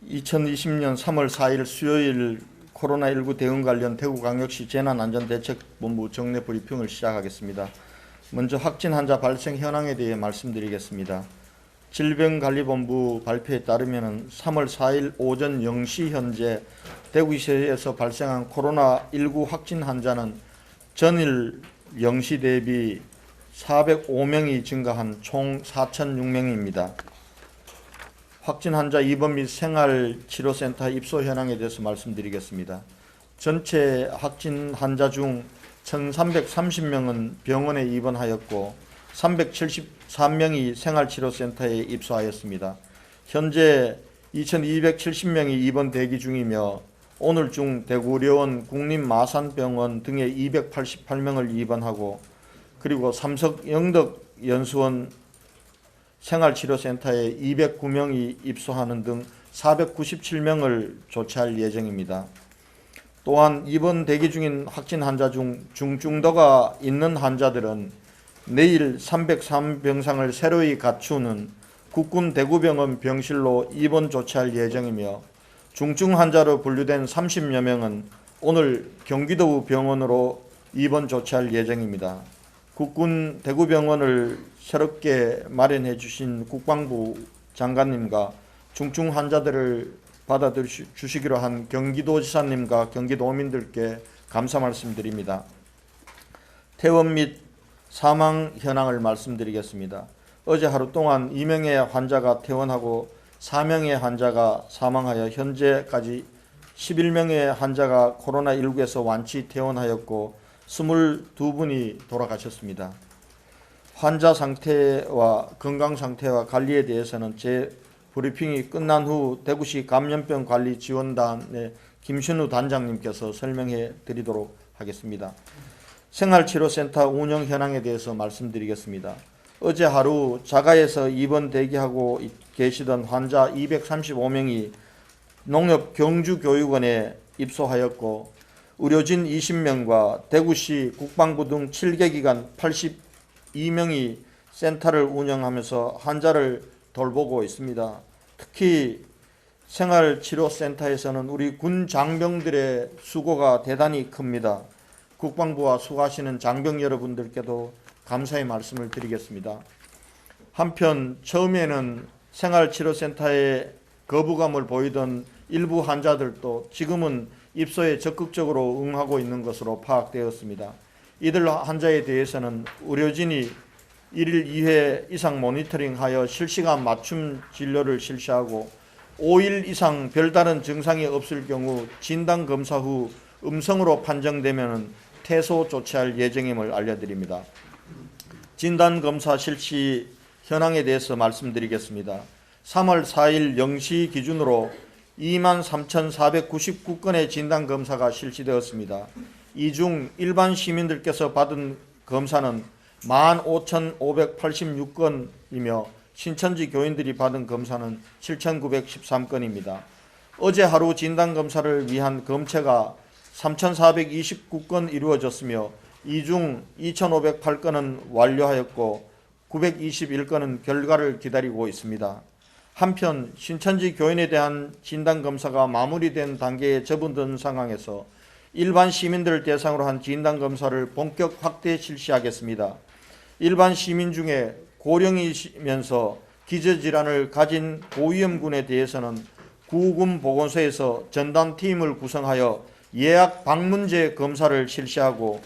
2020년 3월 4일 수요일 코로나19 대응 관련 대구광역시 재난안전대책본부 정례 브리핑을 시작하겠습니다. 먼저 확진 환자 발생 현황에 대해 말씀드리겠습니다. 질병관리본부 발표에 따르면 3월 4일 오전 0시 현재 대구시에서 발생한 코로나19 확진 환자는 전일 0시 대비 405명이 증가한 총 4,006명입니다. 확진 환자 입원 및 생활치료센터 입소 현황에 대해서 말씀드리겠습니다. 전체 확진 환자 중 1,330명은 병원에 입원하였고 373명이 생활치료센터에 입소하였습니다. 현재 2,270명이 입원 대기 중이며 오늘 중 대구려원 국립마산병원 등에 288명을 입원하고 그리고 삼성 영덕연수원 생활치료센터에 209명이 입소하는 등 497명을 조치할 예정입니다. 또한 입원 대기 중인 확진 환자 중 중증도가 있는 환자들은 내일 303병상을 새로이 갖추는 국군 대구병원 병실로 입원 조치할 예정이며 중증 환자로 분류된 30여 명은 오늘 경기도 병원으로 입원 조치할 예정입니다. 국군 대구병원을 새롭게 마련해 주신 국방부 장관님과 중증 환자들을 받아주시기로 한 경기도지사님과 경기도민들께 감사 말씀드립니다. 퇴원 및 사망 현황을 말씀드리겠습니다. 어제 하루 동안 2명의 환자가 퇴원하고 4명의 환자가 사망하여 현재까지 11명의 환자가 코로나19에서 완치 퇴원하였고 22분이 돌아가셨습니다. 환자 상태와 건강 상태와 관리에 대해서는 제 브리핑이 끝난 후 대구시 감염병관리지원단의 김신우 단장님께서 설명해 드리도록 하겠습니다. 생활치료센터 운영 현황에 대해서 말씀드리겠습니다. 어제 하루 자가에서 입원 대기하고 계시던 환자 235명이 농협경주교육원에 입소하였고 의료진 20명과 대구시 국방부 등 7개 기관 82명이 센터를 운영하면서 환자를 돌보고 있습니다. 특히 생활치료센터에서는 우리 군 장병들의 수고가 대단히 큽니다. 국방부와 수고하시는 장병 여러분들께도 감사의 말씀을 드리겠습니다. 한편 처음에는 생활치료센터에 거부감을 보이던 일부 환자들도 지금은 입소에 적극적으로 응하고 있는 것으로 파악되었습니다. 이들 환자에 대해서는 의료진이 1일 2회 이상 모니터링하여 실시간 맞춤 진료를 실시하고 5일 이상 별다른 증상이 없을 경우 진단검사 후 음성으로 판정되면 퇴소 조치할 예정임을 알려드립니다. 진단검사 실시 현황에 대해서 말씀드리겠습니다. 3월 4일 0시 기준으로 23,499건의 진단검사가 실시되었습니다. 이 중 일반 시민들께서 받은 검사는 15,586건이며 신천지 교인들이 받은 검사는 7,913건입니다. 어제 하루 진단검사를 위한 검체가 3,429건 이루어졌으며 이 중 2,508건은 완료하였고 921건은 결과를 기다리고 있습니다. 한편 신천지 교인에 대한 진단검사가 마무리된 단계에 접어든 상황에서 일반 시민들을 대상으로 한 진단검사를 본격 확대 실시하겠습니다. 일반 시민 중에 고령이면서 기저질환을 가진 고위험군에 대해서는 구군 보건소에서 전담팀을 구성하여 예약 방문제 검사를 실시하고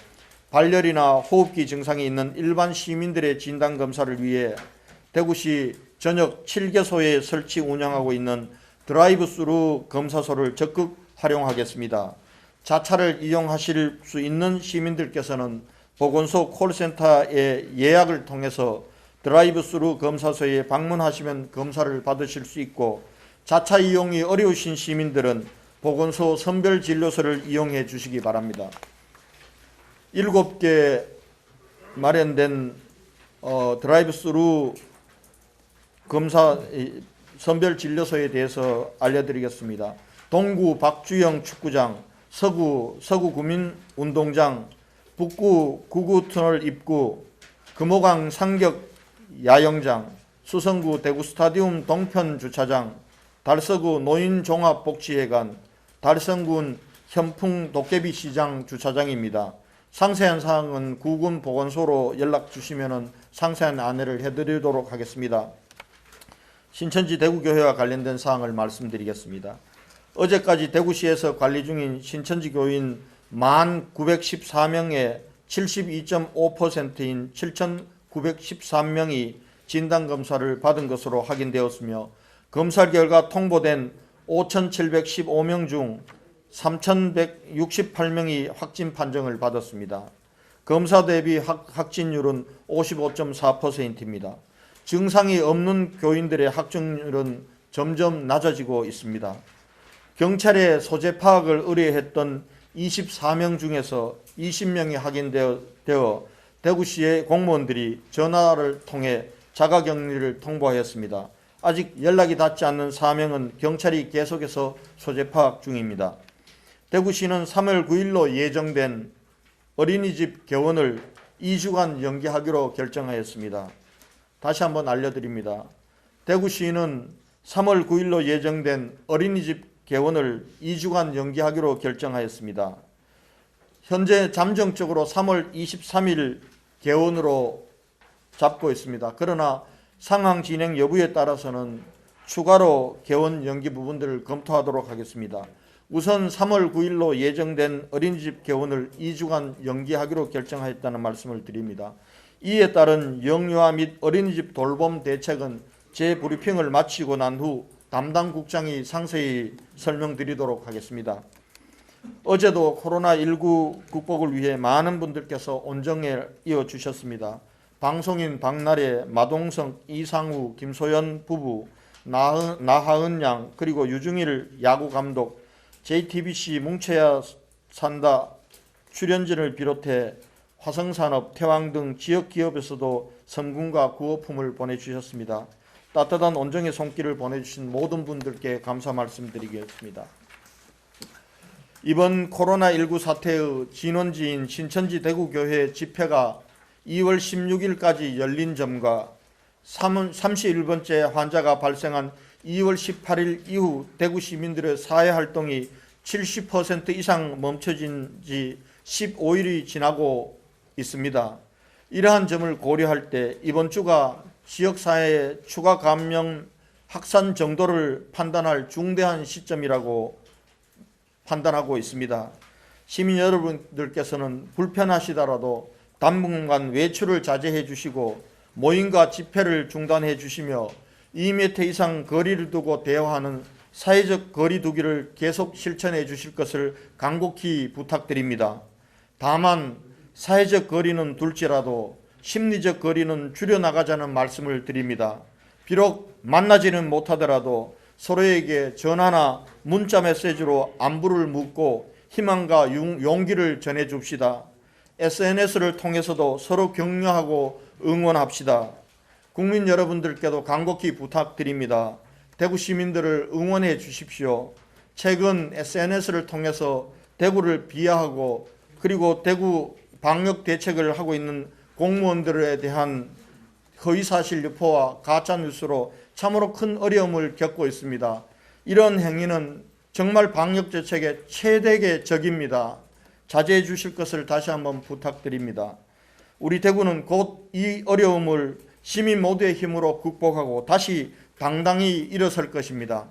발열이나 호흡기 증상이 있는 일반 시민들의 진단검사를 위해 대구시 전역 7개소에 설치 운영하고 있는 드라이브스루 검사소를 적극 활용하겠습니다. 자차를 이용하실 수 있는 시민들께서는 보건소 콜센터의 예약을 통해서 드라이브스루 검사소에 방문하시면 검사를 받으실 수 있고 자차 이용이 어려우신 시민들은 보건소 선별진료소를 이용해 주시기 바랍니다. 7개 마련된 드라이브스루 검사 선별진료소에 대해서 알려드리겠습니다. 동구 박주영 축구장, 서구 구민운동장, 북구 구구터널 입구, 금호강 상격 야영장, 수성구 대구스타디움 동편 주차장, 달서구 노인종합복지회관, 달성군 현풍 도깨비시장 주차장입니다. 상세한 사항은 구군보건소로 연락 주시면 상세한 안내를 해드리도록 하겠습니다. 신천지 대구교회와 관련된 사항을 말씀드리겠습니다. 어제까지 대구시에서 관리 중인 신천지 교인 1914명의 72.5%인 7,913명이 진단검사를 받은 것으로 확인되었으며 검사 결과 통보된 5,715명 중 3,168명이 확진 판정을 받았습니다. 검사 대비 확진율은 55.4%입니다. 증상이 없는 교인들의 확진율은 점점 낮아지고 있습니다. 경찰에 소재 파악을 의뢰했던 24명 중에서 20명이 확인되어 대구시의 공무원들이 전화를 통해 자가격리를 통보하였습니다. 아직 연락이 닿지 않는 4명은 경찰이 계속해서 소재 파악 중입니다. 대구시는 3월 9일로 예정된 어린이집 개원을 2주간 연기하기로 결정하였습니다. 다시 한번 알려드립니다. 대구시는 3월 9일로 예정된 어린이집 개원을 2주간 연기하기로 결정하였습니다. 현재 잠정적으로 3월 23일 개원으로 잡고 있습니다. 그러나 상황 진행 여부에 따라서는 추가로 개원 연기 부분들을 검토하도록 하겠습니다. 우선 3월 9일로 예정된 어린이집 개원을 2주간 연기하기로 결정하였다는 말씀을 드립니다. 이에 따른 영유아 및 어린이집 돌봄 대책은 재브리핑을 마치고 난 후 담당 국장이 상세히 설명드리도록 하겠습니다. 어제도 코로나19 극복을 위해 많은 분들께서 온정에 이어주셨습니다. 방송인 박나래, 마동석, 이상우, 김소연 부부, 나하은 양, 그리고 유중일 야구감독, JTBC 뭉쳐야 산다 출연진을 비롯해 화성산업, 태왕 등 지역기업에서도 성금과 구호품을 보내주셨습니다. 따뜻한 온정의 손길을 보내주신 모든 분들께 감사 말씀드리겠습니다. 이번 코로나19 사태의 진원지인 신천지 대구교회 집회가 2월 16일까지 열린 점과 31번째 환자가 발생한 2월 18일 이후 대구 시민들의 사회활동이 70% 이상 멈춰진 지 15일이 지나고 있습니다. 이러한 점을 고려할 때 이번 주가 지역사회의 추가 감염 확산 정도를 판단할 중대한 시점이라고 판단하고 있습니다. 시민 여러분들께서는 불편하시더라도 당분간 외출을 자제해 주시고 모임과 집회를 중단해 주시며 2m 이상 거리를 두고 대화하는 사회적 거리 두기를 계속 실천해 주실 것을 간곡히 부탁드립니다. 다만 사회적 거리는 둘지라도 심리적 거리는 줄여나가자는 말씀을 드립니다. 비록 만나지는 못하더라도 서로에게 전화나 문자 메시지로 안부를 묻고 희망과 용기를 전해줍시다. SNS를 통해서도 서로 격려하고 응원합시다. 국민 여러분들께도 간곡히 부탁드립니다. 대구 시민들을 응원해 주십시오. 최근 SNS를 통해서 대구를 비하하고 그리고 대구 방역 대책을 하고 있는 공무원들에 대한 허위사실 유포와 가짜뉴스로 참으로 큰 어려움을 겪고 있습니다. 이런 행위는 정말 방역 대책의 최대의 적입니다. 자제해 주실 것을 다시 한번 부탁드립니다. 우리 대구는 곧 이 어려움을 시민 모두의 힘으로 극복하고 다시 당당히 일어설 것입니다.